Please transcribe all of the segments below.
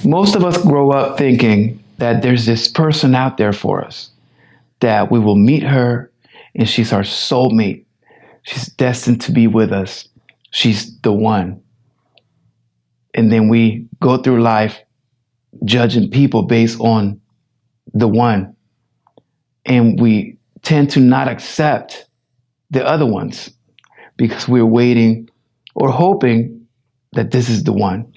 Most of us grow up thinking that there's this person out there for us, that we will meet her and she's our soulmate. She's destined to be with us. She's the one. And then we go through life judging people based on the one. And we tend to not accept the other ones because we're waiting or hoping that this is the one.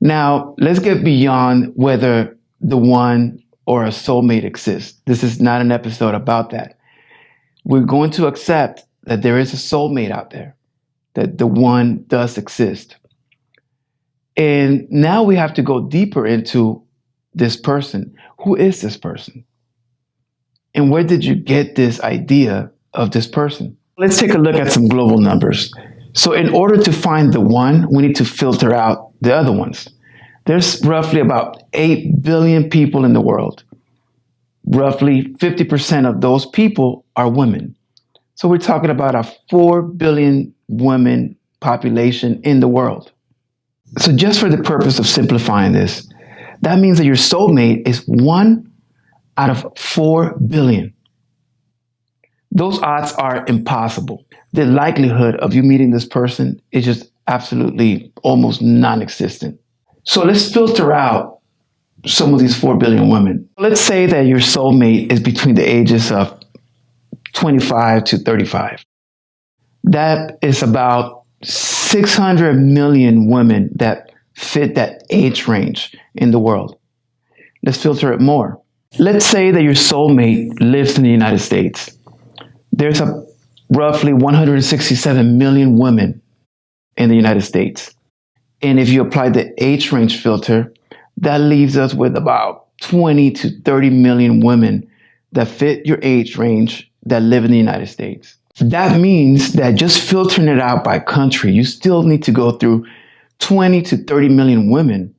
Now, let's get beyond whether the one or a soulmate exists. This is not an episode about that. We're going to accept that there is a soulmate out there, that the one does exist. And now we have to go deeper into this person. Who is this person? And where did you get this idea of this person? Let's take a look at some global numbers. So in order to find the one, we need to filter out the other ones. There's roughly about 8 billion people in the world. Roughly 50% of those people are women. So we're talking about a 4 billion women population in the world. So just for the purpose of simplifying this, that means that your soulmate is 1 out of 4 billion. Those odds are impossible. The likelihood of you meeting this person is just absolutely almost non-existent. So let's filter out some of these 4 billion women. Let's say that your soulmate is between the ages of 25 to 35. That is about 600 million women that fit that age range in the world. Let's filter it more. Let's say that your soulmate lives in the United States. There's roughly 167 million women in the United States. And if you apply the age range filter, that leaves us with about 20 to 30 million women that fit your age range that live in the United States. That means that just filtering it out by country, you still need to go through 20 to 30 million women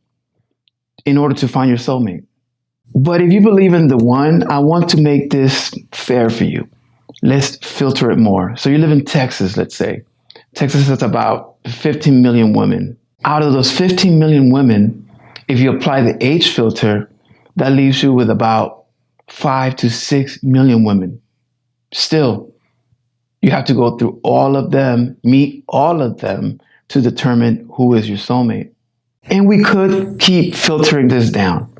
in order to find your soulmate. But if you believe in the one, I want to make this fair for you. Let's filter it more. So you live in Texas, let's say. Texas has about 15 million women. Out of those 15 million women, if you apply the age filter, that leaves you with about 5 to 6 million women. Still, you have to go through all of them, meet all of them to determine who is your soulmate. And we could keep filtering this down,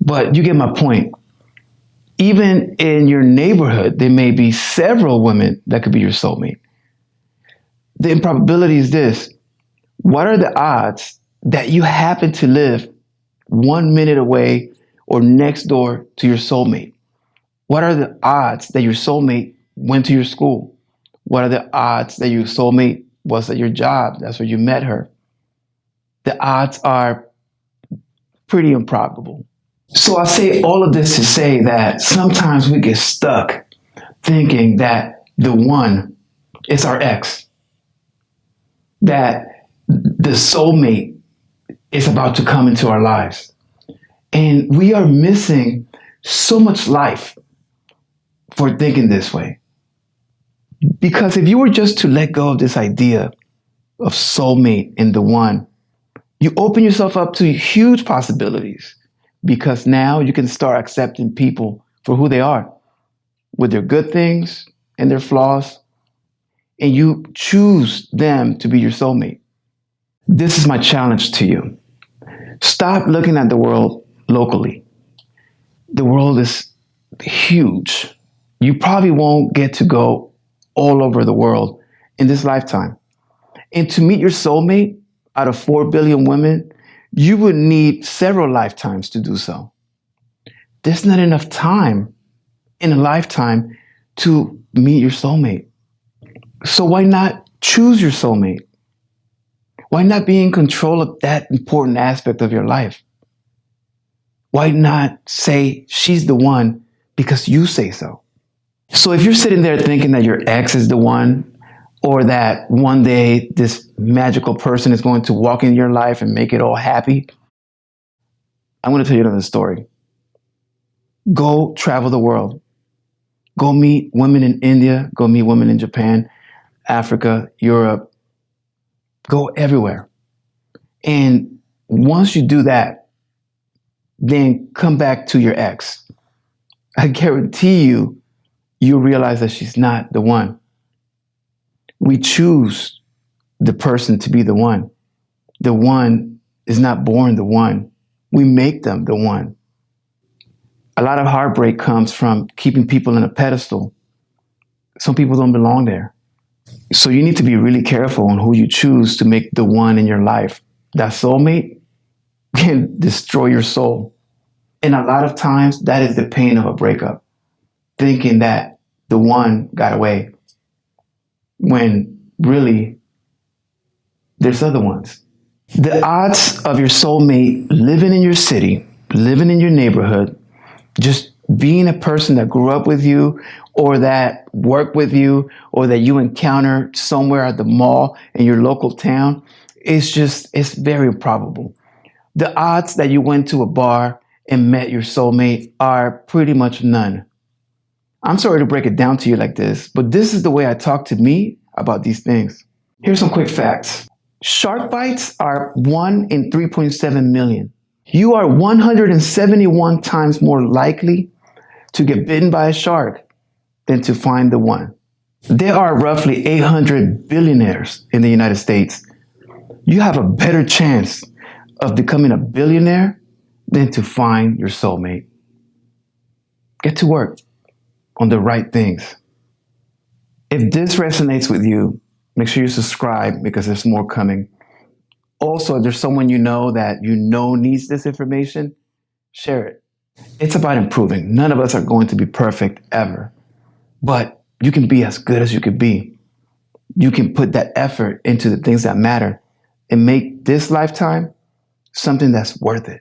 but you get my point. Even in your neighborhood, there may be several women that could be your soulmate. The improbability is this. What are the odds that you happen to live 1 minute away or next door to your soulmate? What are the odds that your soulmate went to your school? What are the odds that your soulmate was at your job? That's where you met her. The odds are pretty improbable. So I say all of this to say that sometimes we get stuck thinking that the one is our ex, that the soulmate is about to come into our lives. And we are missing so much life for thinking this way. Because if you were just to let go of this idea of soulmate and the one, you open yourself up to huge possibilities, because now you can start accepting people for who they are, with their good things and their flaws, and you choose them to be your soulmate. This is my challenge to you. Stop looking at the world locally. The world is huge. You probably won't get to go all over the world in this lifetime. And to meet your soulmate out of 4 billion women, you would need several lifetimes to do so. There's not enough time in a lifetime to meet your soulmate. So why not choose your soulmate? Why not be in control of that important aspect of your life? Why not say she's the one because you say so? So if you're sitting there thinking that your ex is the one, or that one day this magical person is going to walk in your life and make it all happy, I'm going to tell you another story. Go travel the world. Go meet women in India. Go meet women in Japan, Africa, Europe. Go everywhere. And Once you do that, then come back to your ex. I guarantee you, you'll realize that she's not the one. We choose the person to be the one. The one is not born the one. We make them the one. A lot of heartbreak comes from keeping people in a pedestal. Some people don't belong there. So you need to be really careful on who you choose to make the one in your life. That soulmate can destroy your soul. And a lot of times that is the pain of a breakup. Thinking that the one got away when really there's other ones. The odds of your soulmate living in your city, living in your neighborhood, just being a person that grew up with you or that worked with you or that you encountered somewhere at the mall in your local town, it's very improbable. The odds that you went to a bar and met your soulmate are pretty much none. I'm sorry to break it down to you like this, but this is the way I talk to me about these things. Here's some quick facts. Shark bites are 1 in 3.7 million. You are 171 times more likely to get bitten by a shark than to find the one. There are roughly 800 billionaires in the United States. You have a better chance of becoming a billionaire than to find your soulmate. Get to work on the right things. If this resonates with you, make sure you subscribe because there's more coming. Also, if there's someone you know that you know needs this information, share it. It's about improving. None of us are going to be perfect ever, but you can be as good as you could be. You can put that effort into the things that matter and make this lifetime something that's worth it.